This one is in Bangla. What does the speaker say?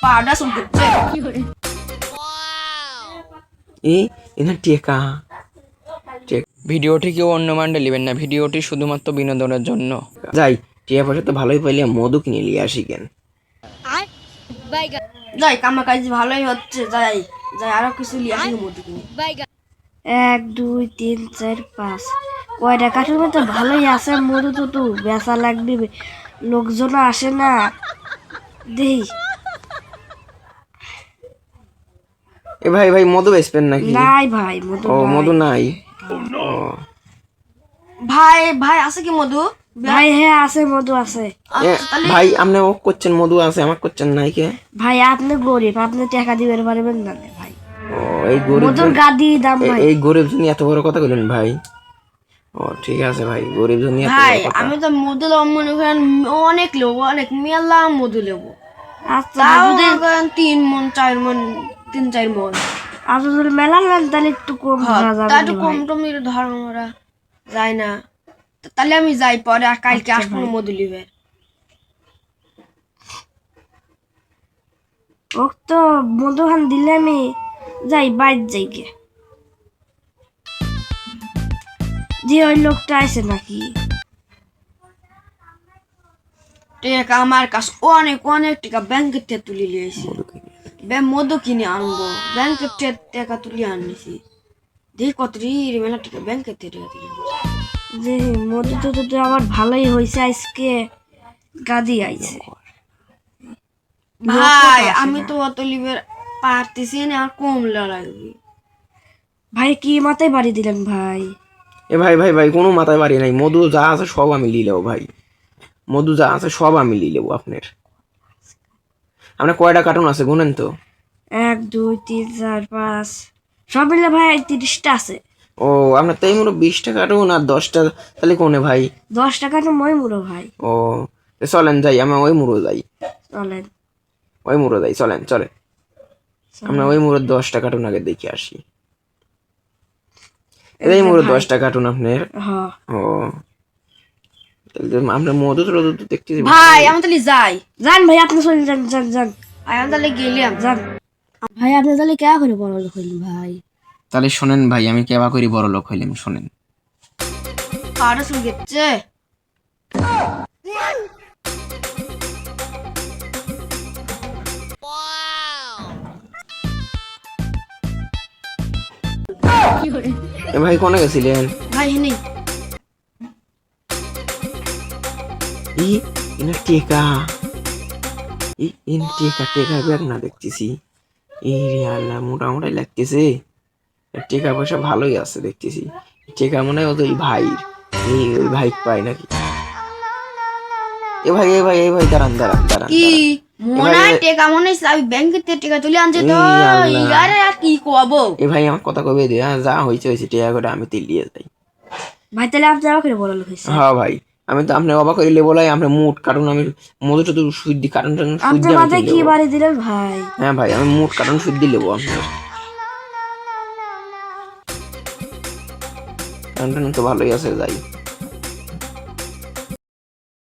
পাউডার শুন করছে এই এখানে টেকা ভিডিওটি কেউ অন্য মান্ডে নেবেন না, ভিডিওটি শুধুমাত্র বিনোদনের জন্য। যাই টিয়া পয়সা তো ভালোই পাইলে মধু কিনে নিয়ে আসি কেন। যাই কামা কাজ ভালোই হচ্ছে, যাই যাই আরো কিছু লিয়ে আসি মধু কিনে। 1 2 3 4 5 কয়টা কাঠের মতো ভালোই আছে মধু তো বেচা লাগবে, লোকজন আসে না দেই। এ ভাই ভাই মধু বেচবেন নাকি? নাই ভাই মধু ও নাই। মধু নাই। ও ভাই ভাই আছে কি মধু? ভাই হ্যাঁ আছে মধু আছে। এ, ভাই আপনি ও করছেন মধু আছে, আমার করছেন নাই কে? ভাই আপনি গরিব, আপনি টাকা দিবেন পারবেন না ভাই। ও এই গরিব মধুর গাদি দাম ভাই। এই গরিব জন্য এত বড় কথা বললেন ভাই? ও ঠিক আছে ভাই, গরিব জন্য এত ভাই বড় কথা। আমি তো মধু লব মনে করেন অনেক লোক, অনেক মেলা মধু লেবো। আচ্ছা তাও যদি 3 মন 4 মন 3-4 মন। আপনি যদি মেলা নেন তাহলে একটু কম ধরা যাবে তা একটু না কম ভাই। টম নিলে ধর আমরা যাই না। তাহলে আমি যাই পরে, আর কালকে আসবো মধু লিবে। ও তো মধু খান দিলে আমি যাই বাইর যাই গে। যে ওই লোকটা আছে নাকি? টাকা আমার কাছে অনেক অনেক টাকা ব্যাংকের থেকে তুলে নিয়েছি, মধু কিনে আনবো, ব্যাংকের থেকে টাকা তুলে আনিছি। দেখি কত মেলা টাকা ব্যাংকের থেকে টাকা তুলে আনছি। যে মধু তো আমার ভালোই হয়েছে, আজকে গাদি আইছে। ভাই আমি তো অত লিবে পারতেছি না, আর কম লাগবে। ভাই কি মাথায় বাড়ি দিলেন ভাই? এ ভাই ভাই ভাই কোনো মাথায় বাড়ি নাই, মধু যা আছে সব আমি নিয়ে নেবো ভাই, মধু যা আছে সব আমি নিয়ে নেবো। আপনার কয়টা কার্টুন আছে গুনেন তো? 1 2 3 4 5 সব মিলে ভাই 30টা আছে। ও আপনার তাই মোট 20টা কার্টুন আর 10টা, তাহলে কোনে ভাই? 10 টাকা তো মই মুড়ো ভাই। ও চলেন যাই, আমরা ওই মুড়ো যাই, চলেন ওই মুড়ো যাই, চলেন চলেন আমরা ওই মুড়োর 10টা কার্টুন আগে দেখে আসি। এই মুড়ো 10টা কার্টুন আপনার? হ্যাঁ ও তাহলে আমরা মধু তো দেখতেছি। ভাই আমি তাহলে যাই, যান ভাই আপনি চলে যান যান যান আমি তাহলে গেলাম। যান ভাই আপনি তাহলে কে করে বড় লোক হইলেন ভাই? তাহলে শোনেন ভাই, আমি কেবা করি বড় লোক হইলাম শোনেন। পাউডার শুন গেছে এ ভাই কোনে গেছিলেন? ভাই নেই। ই ইনা টেকা, ইন টেকা টেকা ব্যাগ না দেখতেছি। এই রে আল্লাহ মোটামুটি লাগতেছে, টেকা পয়সা ভালোই আছে দেখতেছি। টেকা মনে হয় ওই ভাইয়ের, এই ওই ভাই পাই নাকি? এ ভাই এ ভাই এ ভাই দাঁড়ান দাঁড়ান দাঁড়ান কি দাঁড়ান। মনে হয় টাকা মনে হয় আমি ব্যাংকের থেকে টাকা তুলে আনছে তো। এই আল্লাহ। আরে আর কি কবো? এ ভাই আমার কথা কবে দে, যা হয়েছে হয়েছে, টেকা করে আমি তেলিয়ে যাই। ভাই তাহলে আপনি আমার করে বড় লোক হয়েছে। হ্যাঁ ভাই আমি তো আপনি অবাক হইলে বলাই আমরা মুট কার্টুন, আমি মধু টধু সুদ দি কার্টুন টার্টুন সুদ আপনি দিয়ে আমি মাথায় কিনে কি নেবো। বাড়ি দিলেন ভাই? হ্যাঁ ভাই আমি মুট কার্টুন সুদ দিয়ে নেবো আপনার। কার্টুন তো ভালোই আছে, যাই